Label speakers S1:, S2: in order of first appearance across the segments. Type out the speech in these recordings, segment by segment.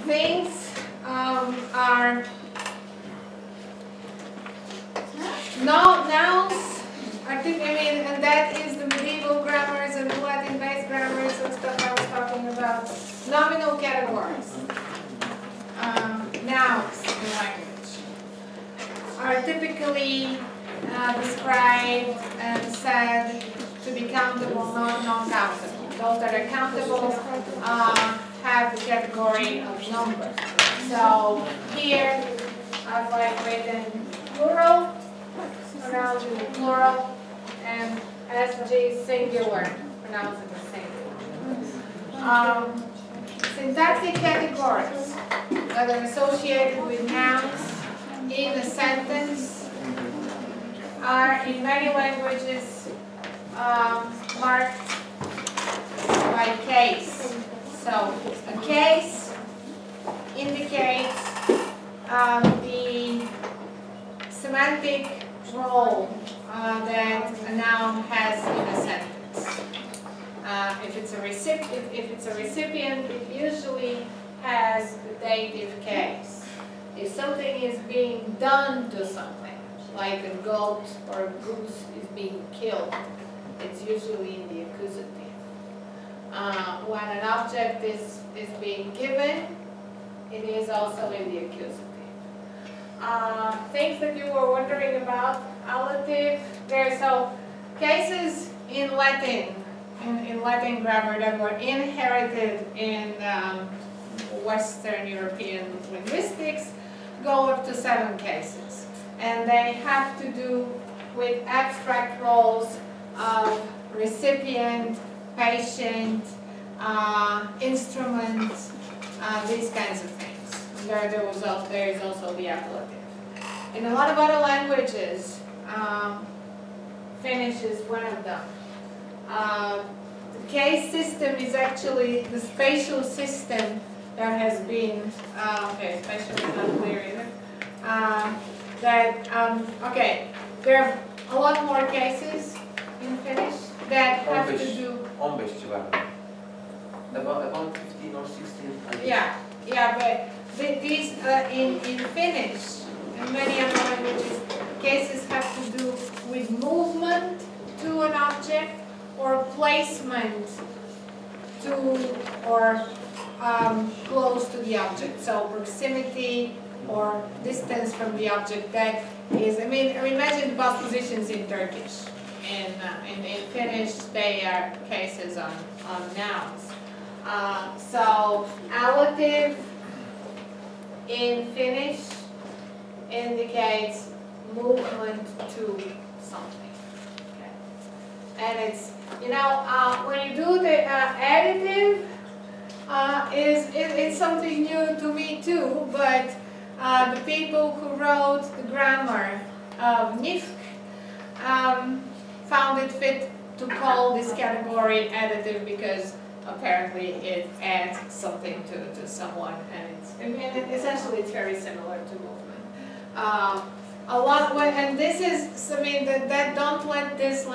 S1: things are nouns. And that is the medieval grammars and the Latin-based grammars and stuff I was talking about. Nominal categories. Nouns in language are typically described and said to be countable, not non-countable. Those that are countable have the category of number. So here I've written plural, pronounced in the plural, and SG singular, pronounced in the singular. Syntactic categories that are associated with nouns in a sentence are in many languages marked by case. So a case indicates the semantic role that a noun has in a sentence. If it's a recipient, it usually has the dative case. If something is being done to something, like a goat or a goose is being killed, it's usually in the accusative. When an object is being given, it is also in the accusative. Things that you were wondering about, allative, so cases in Latin grammar that were inherited in Western European linguistics go up to 7 cases. And they have to do with abstract roles of recipient, patient, instrument, these kinds of things. There is also the appellative. In a lot of other languages, Finnish is one of them. The case system is actually the spatial system that has been, spatial is not clear either. There are a lot more cases in Finnish that have to do.
S2: About 15 or 16.
S1: But these in Finnish and many other languages, cases have to do with movement to an object or placement to or close to the object. So proximity or distance from the object. That is, imagine the positions in Turkish. In Finnish, they are cases on nouns. So allative in Finnish indicates movement to something. Okay. And it's, when you do the additive, it's something new to me too, but the people who wrote the grammar of NIFC found it fit to call this category additive because apparently it adds something to someone, and essentially it's very similar to movement. And this is, that don't let this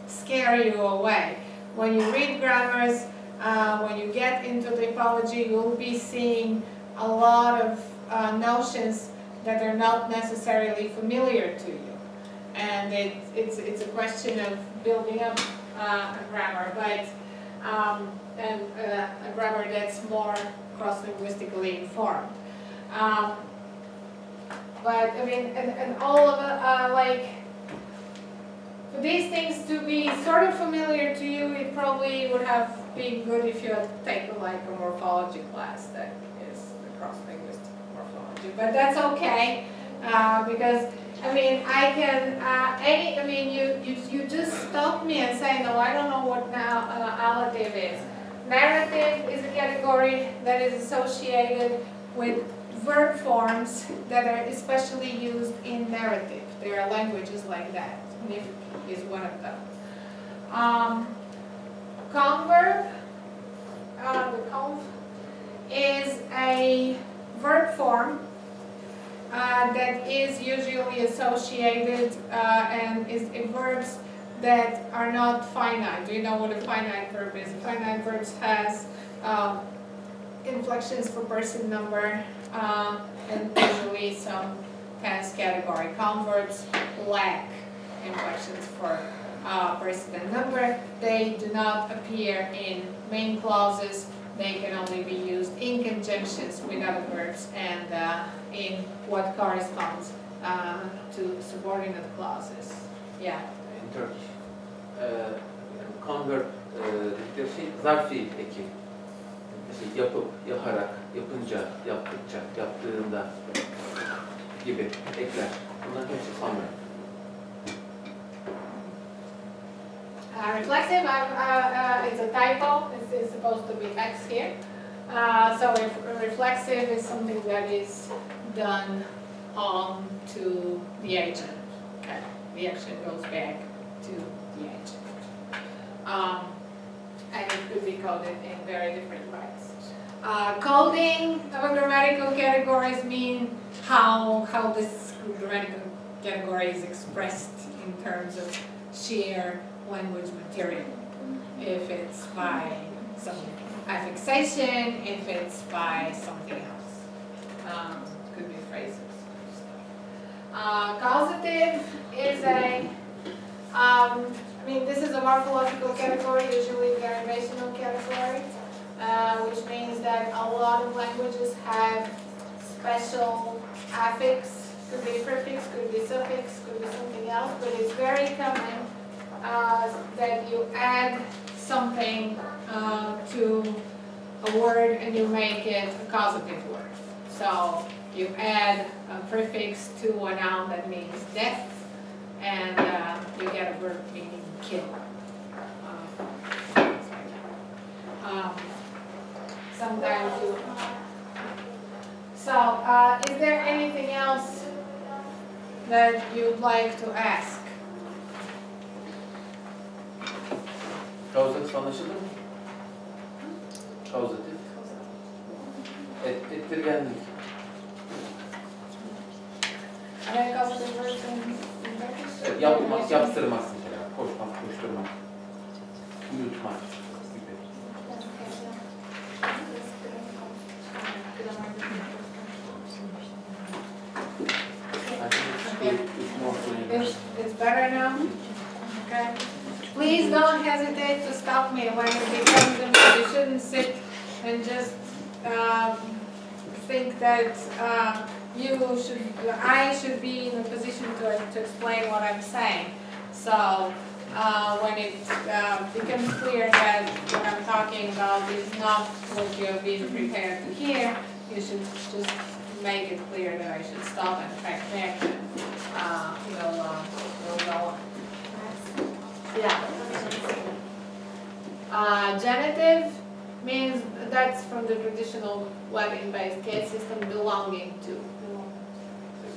S1: scare you away. When you read grammars, when you get into typology, you'll be seeing a lot of notions that are not necessarily familiar to you. And it's a question of building up a grammar, but a grammar that's more cross-linguistically informed. And all of it, for these things to be sort of familiar to you, it probably would have been good if you had taken a morphology class that is the cross-linguistic morphology. But that's okay, because I can, you just stop me and say, no, I don't know what now allative is. Narrative is a category that is associated with verb forms that are especially used in narrative. There are languages like that. NIF is one of them. Converb, the conv, is a verb form that is usually associated and is in verbs that are not finite. Do you know what a finite verb is? A finite verb has inflections for person number, and usually some tense category. Converbs lack inflections for person and number. They do not appear in main clauses. They can only be used in conjunctions with other verbs and in what corresponds to subordinate clauses. Yeah.
S3: In Turkish, convert dedikleri şey zarf fiil eki. Mesela yapıp, yaparak, yapınca, yaptıkça, yaptığında gibi ekler. Bunların hepsi convert.
S1: Reflexive, it's a typo. It's supposed to be X here. So if reflexive is something that is done on to the agent. Okay. The action goes back to the agent. And it could be coded in very different ways. Coding of grammatical categories mean how this grammatical category is expressed in terms of sheer language material. If it's by some affixation, if it's by something else. Could be phrases. Causative is this is a morphological category, usually derivational category, which means that a lot of languages have special affix, could be prefix, could be suffix, could be something else, but it's very common that you add something to a word and you make it a causative word. So you add a prefix to a noun that means death, and you get a verb meaning kill. Sometimes you. So, is there anything else that you'd like to ask?
S3: Kauzatif anlaşıldı mı? Kauzatif. Ettirgenlik.
S1: Causative verbs in Turkish?
S3: Evet, yapmak, yaptırmak mesela. Koşmak, koşturmak. Uyutmak gibi.
S1: It's better now? Okay. Please don't hesitate to stop me when it becomes a meeting. You shouldn't sit and just think that I should be in a position to explain what I'm saying. So when it becomes clear that what I'm talking about is not what you have been prepared to hear, you should just make it clear that I should stop and track back, and we'll go on. Yeah. Genitive means that's from the traditional Latin-based case system, belonging to.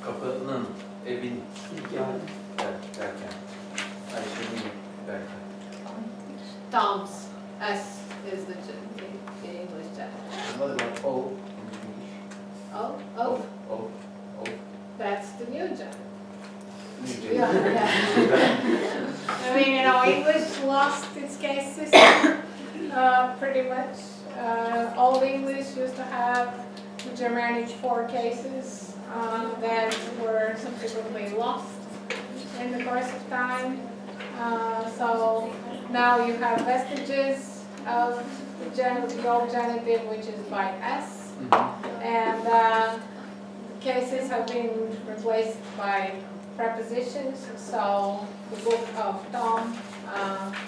S3: Kapının, evin derken. Ayşe'nin derken.
S1: Tom's, S is the English genitive.
S3: What about O in English?
S1: Oh.
S3: O.
S1: That's the new genitive.
S3: New
S1: Yeah. I mean, English lost its case system pretty much. Old English used to have the Germanic 4 cases that were subsequently lost in the course of time. So now you have vestiges of the old genitive, which is by S, and the cases have been replaced by prepositions. So the book of Tom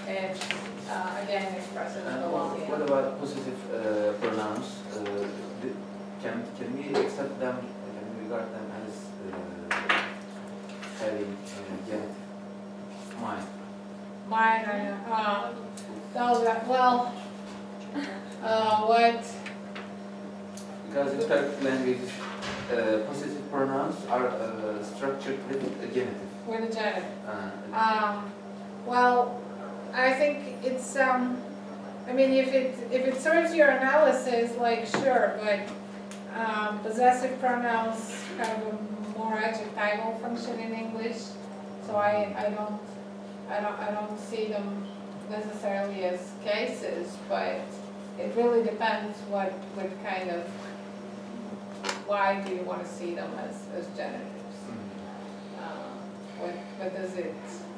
S1: is again expressive of belonging.
S3: What about possessive pronouns? Can we accept them? Can we regard them as having genitive? Mine.
S1: Mine, well, what?
S3: Because in Turkic language, possessive pronouns are structured with a genitive.
S1: With a genitive. Well, I think it's if it serves your analysis, like sure, but possessive pronouns have a more adjectival function in English, so I don't see them necessarily as cases, but it really depends what kind of, why do you want to see them as genitives?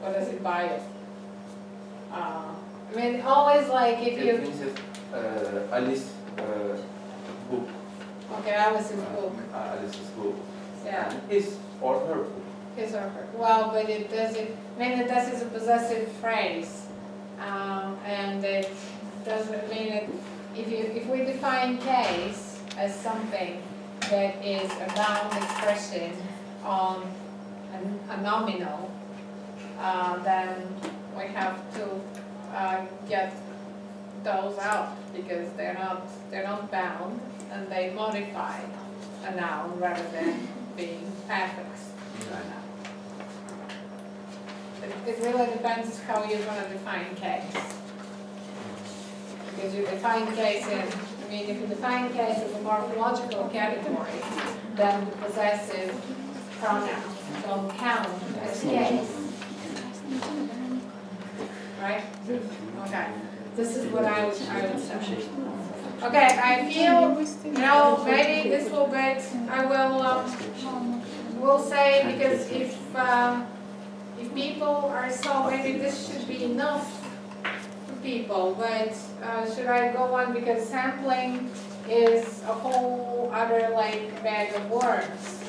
S1: What does it buy you? I mean, always like if you...
S3: Alice book.
S1: Okay, Alice's book.
S3: Alice's book.
S1: Yeah.
S3: His or her book.
S1: His or her. Well, but it doesn't, I mean, it does is a possessive phrase. And it doesn't mean it, if we define case as something that is a bound expression on a nominal, then we have to get those out because they're not bound and they modify a noun rather than being affixed to a noun. It really depends how you're going to define case. Because you define case in, I mean, if you define case as a morphological category, then the possessive pronouns don't count as case. Right? Okay. This is what I would say. Okay, I feel, you know, maybe this little bit I will say, because if people are so, maybe this should be enough for people, but should I go on, because sampling is a whole other like bag of worms.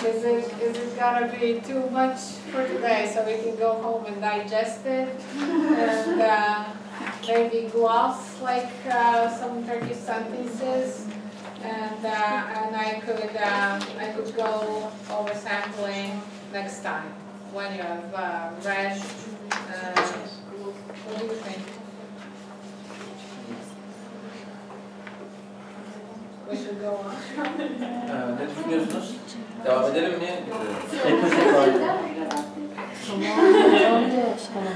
S1: Is it gonna be too much for today so we can go home and digest it and maybe gloss like some Turkish sentences, and I could go over sampling next time when you have read. What do you think? We should go on.
S3: Ne düşünüyorsunuz? Devam edelim mi?
S1: Tamam.